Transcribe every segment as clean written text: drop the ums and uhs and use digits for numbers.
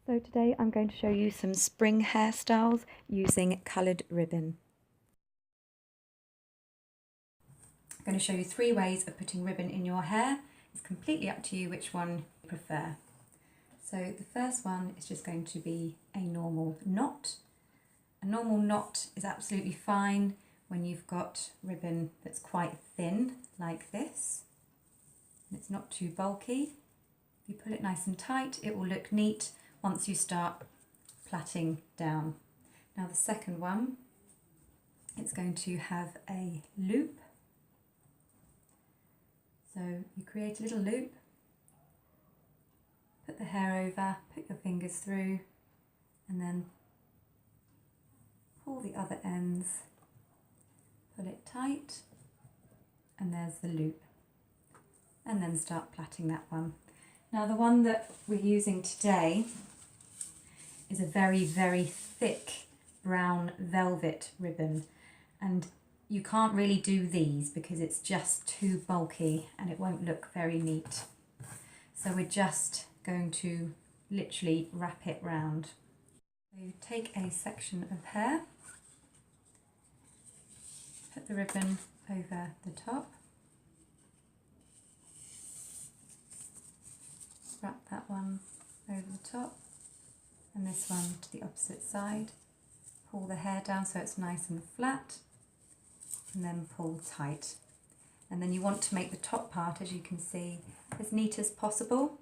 So today I'm going to show you some spring hairstyles using coloured ribbon. I'm going to show you 3 ways of putting ribbon in your hair. It's completely up to you which one you prefer. So the first one is just going to be a normal knot. A normal knot is absolutely fine when you've got ribbon that's quite thin like this. And it's not too bulky. If you pull it nice and tight, it will look neat once you start plaiting down. Now the second one, it's going to have a loop. So you create a little loop, put the hair over, put your fingers through, and then pull the other ends, pull it tight, and there's the loop. And then start plaiting that one. Now the one that we're using today is a very, very thick brown velvet ribbon, and you can't really do these because it's just too bulky and it won't look very neat. So we're just going to literally wrap it round. So you take a section of hair, put the ribbon over the top, wrap that one over the top and this one to the opposite side. Pull the hair down so it's nice and flat and then pull tight. And then you want to make the top part, as you can see, as neat as possible.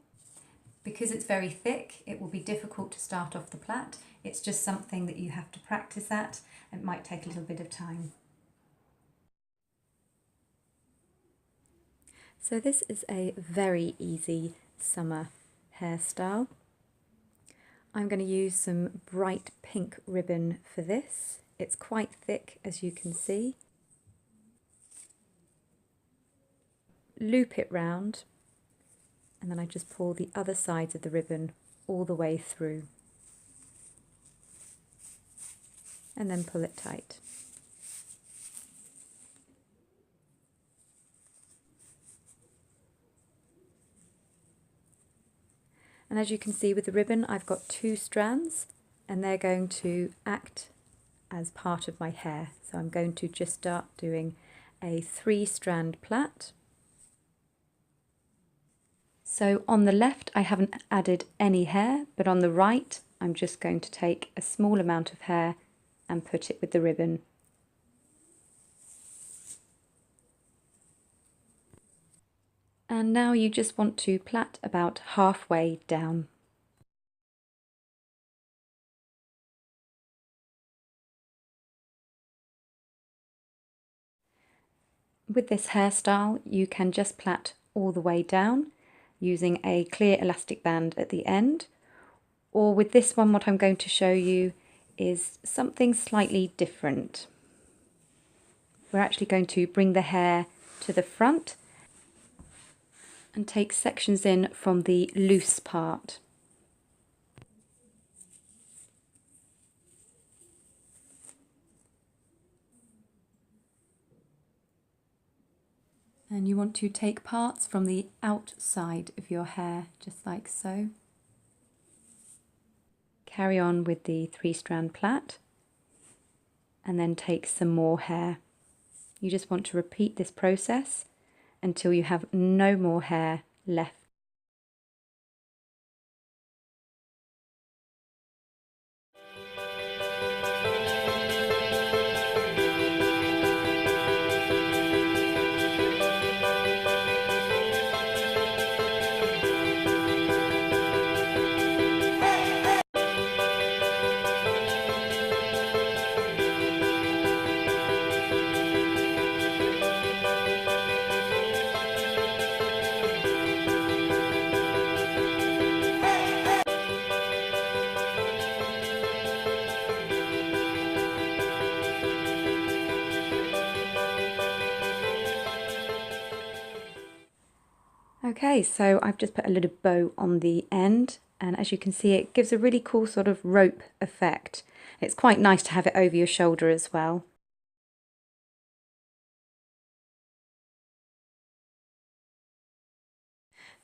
Because it's very thick, it will be difficult to start off the plait. It's just something that you have to practice at. It might take a little bit of time. So this is a very easy summer hairstyle. I'm going to use some bright pink ribbon for this. It's quite thick, as you can see. Loop it round, and then I just pull the other sides of the ribbon all the way through. And then pull it tight. And as you can see with the ribbon, I've got 2 strands and they're going to act as part of my hair. So I'm going to just start doing a 3-strand plait. So on the left, I haven't added any hair, but on the right, I'm just going to take a small amount of hair and put it with the ribbon. And now you just want to plait about halfway down. With this hairstyle, you can just plait all the way down using a clear elastic band at the end. Or with this one, what I'm going to show you is something slightly different. We're actually going to bring the hair to the front and take sections in from the loose part. And you want to take parts from the outside of your hair, just like so. Carry on with the 3-strand plait and then take some more hair. You just want to repeat this process until you have no more hair left. Okay, so I've just put a little bow on the end, and as you can see, it gives a really cool sort of rope effect. It's quite nice to have it over your shoulder as well.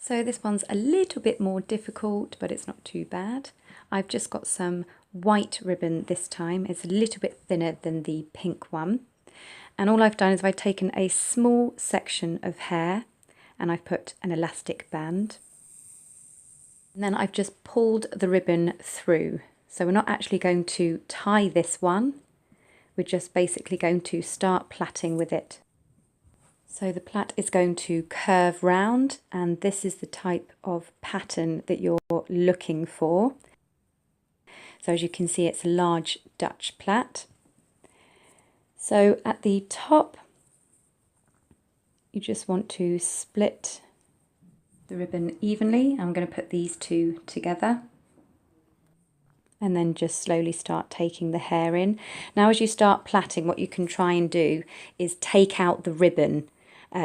So this one's a little bit more difficult, but it's not too bad. I've just got some white ribbon this time. It's a little bit thinner than the pink one. And all I've done is I've taken a small section of hair and I've put an elastic band. And then I've just pulled the ribbon through. So we're not actually going to tie this one. We're just basically going to start plaiting with it. So the plait is going to curve round, and this is the type of pattern that you're looking for. So as you can see, it's a large Dutch plait. So at the top, you just want to split the ribbon evenly. I'm going to put these two together. And then just slowly start taking the hair in. Now as you start plaiting, what you can try and do is take out the ribbon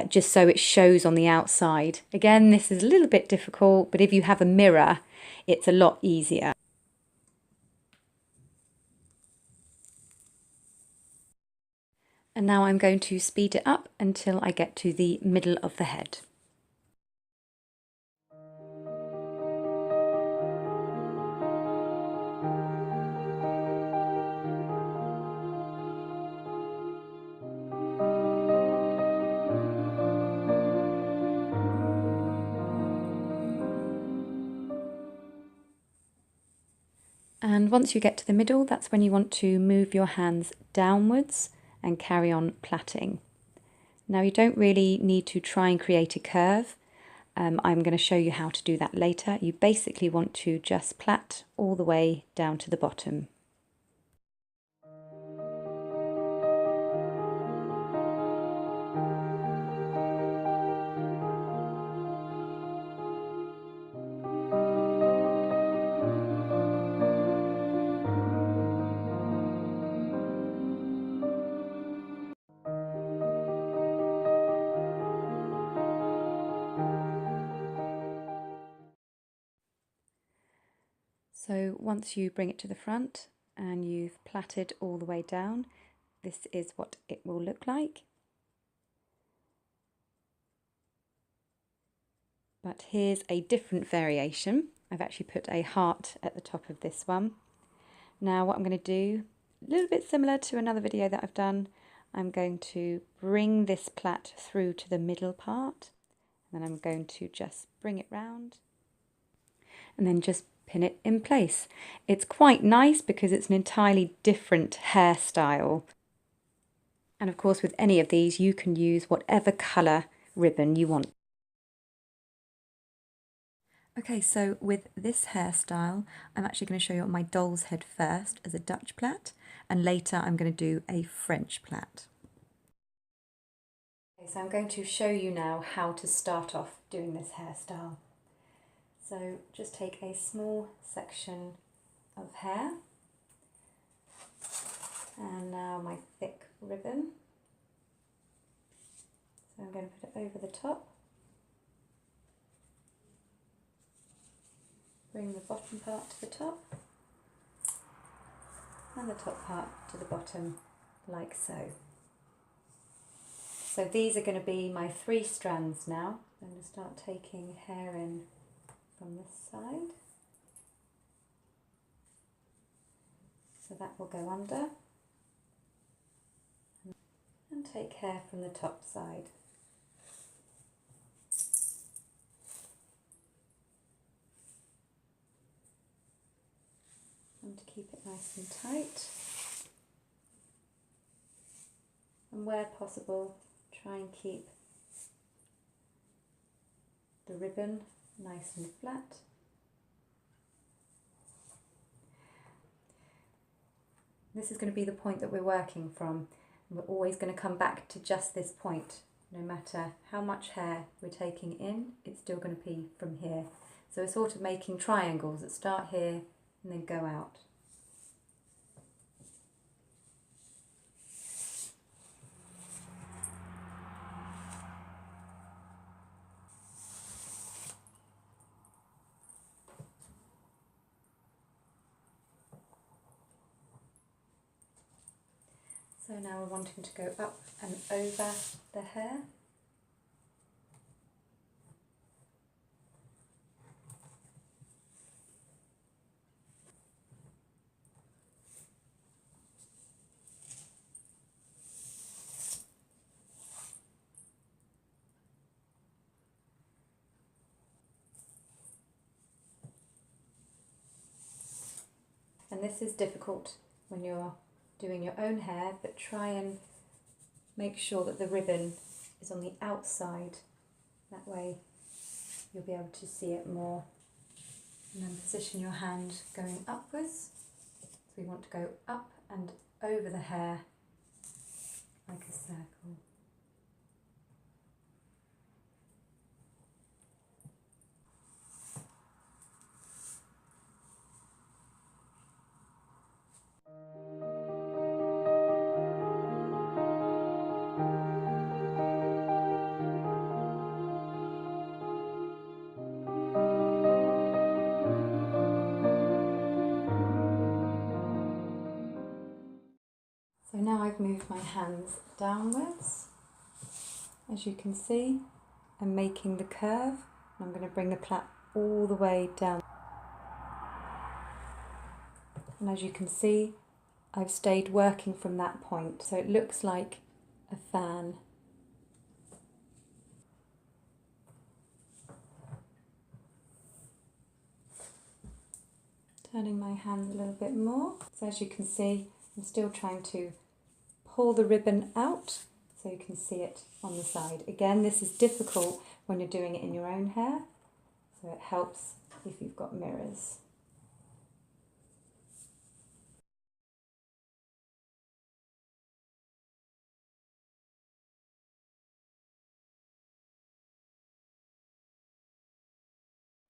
just so it shows on the outside. Again, this is a little bit difficult, but if you have a mirror, it's a lot easier. And now I'm going to speed it up until I get to the middle of the head. And once you get to the middle, that's when you want to move your hands downwards and carry on plaiting. Now you don't really need to try and create a curve. I'm going to show you how to do that later. You basically want to just plait all the way down to the bottom. So once you bring it to the front and you've plaited all the way down, this is what it will look like. But here's a different variation. I've actually put a heart at the top of this one. Now what I'm going to do, a little bit similar to another video that I've done, I'm going to bring this plait through to the middle part, and then I'm going to just bring it round and then just pin it in place. It's quite nice because it's an entirely different hairstyle. And of course with any of these you can use whatever colour ribbon you want. Okay, so with this hairstyle, I'm actually going to show you on my doll's head first as a Dutch plait, and later I'm going to do a French plait. Okay, so I'm going to show you now how to start off doing this hairstyle. So just take a small section of hair, and now my thick ribbon. So I'm going to put it over the top. Bring the bottom part to the top and the top part to the bottom, like so. So these are going to be my 3 strands now. I'm going to start taking hair in from this side. So that will go under. And take hair from the top side. And to keep it nice and tight, and where possible try and keep the ribbon nice and flat. This is going to be the point that we're working from. We're always going to come back to just this point. No matter how much hair we're taking in, it's still going to be from here. So we're sort of making triangles that start here and then go out. So now we're wanting to go up and over the hair. and this is difficult when you're doing your own hair, but try and make sure that the ribbon is on the outside. That way you'll be able to see it more. And then position your hand going upwards. So we want to go up and over the hair like a circle. So now I've moved my hands downwards, as you can see, and making the curve. I'm going to bring the plait all the way down. And as you can see, I've stayed working from that point, so it looks like a fan. Turning my hand a little bit more. So as you can see, I'm still trying to pull the ribbon out so you can see it on the side. Again, this is difficult when you're doing it in your own hair, so it helps if you've got mirrors.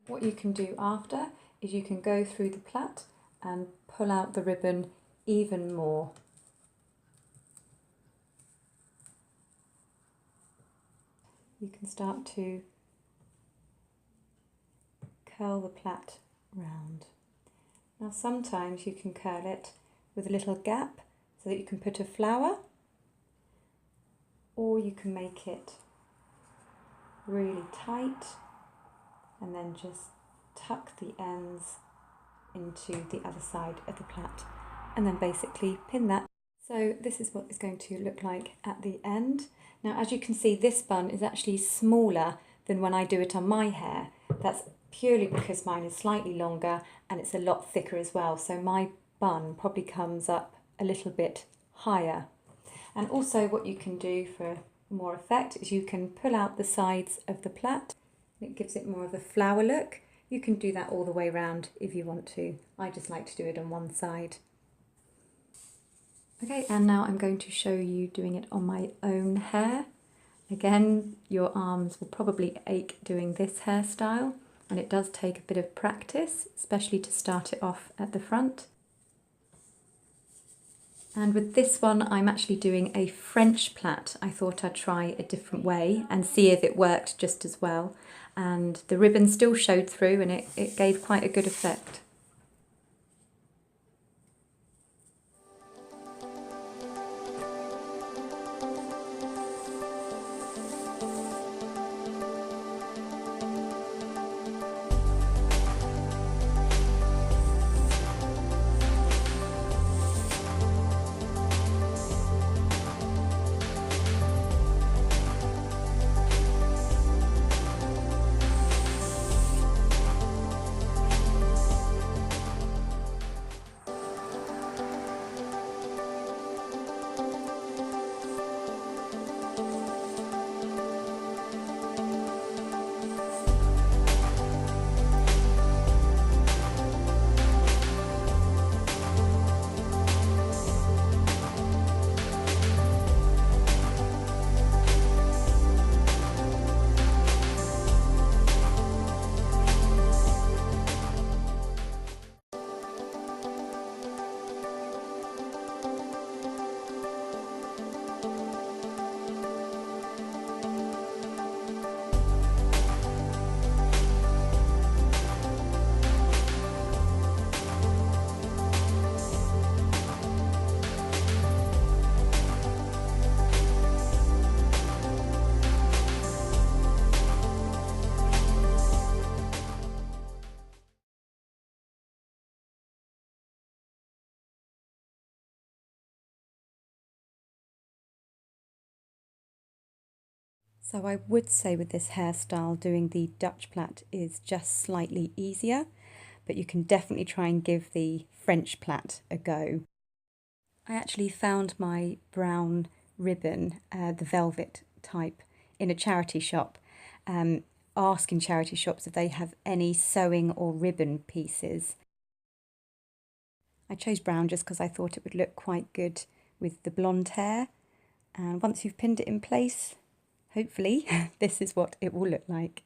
What you can do after is you can go through the plait and pull out the ribbon even more. You can start to curl the plait round. Now sometimes you can curl it with a little gap so that you can put a flower, or you can make it really tight and then just tuck the ends into the other side of the plait and then basically pin that. So this is what it's going to look like at the end. Now as you can see, this bun is actually smaller than when I do it on my hair. That's purely because mine is slightly longer and it's a lot thicker as well, so my bun probably comes up a little bit higher. And also what you can do for more effect is you can pull out the sides of the plait. It gives it more of a flower look. You can do that all the way around if you want to. I just like to do it on one side. Okay, and now I'm going to show you doing it on my own hair. Again, your arms will probably ache doing this hairstyle, and it does take a bit of practice, especially to start it off at the front. And with this one, I'm actually doing a French plait. I thought I'd try a different way and see if it worked just as well. And the ribbon still showed through, and it gave quite a good effect. So I would say with this hairstyle, doing the Dutch plait is just slightly easier, but you can definitely try and give the French plait a go. I actually found my brown ribbon, the velvet type, in a charity shop. Ask in charity shops if they have any sewing or ribbon pieces. I chose brown just because I thought it would look quite good with the blonde hair. And once you've pinned it in place, hopefully this is what it will look like.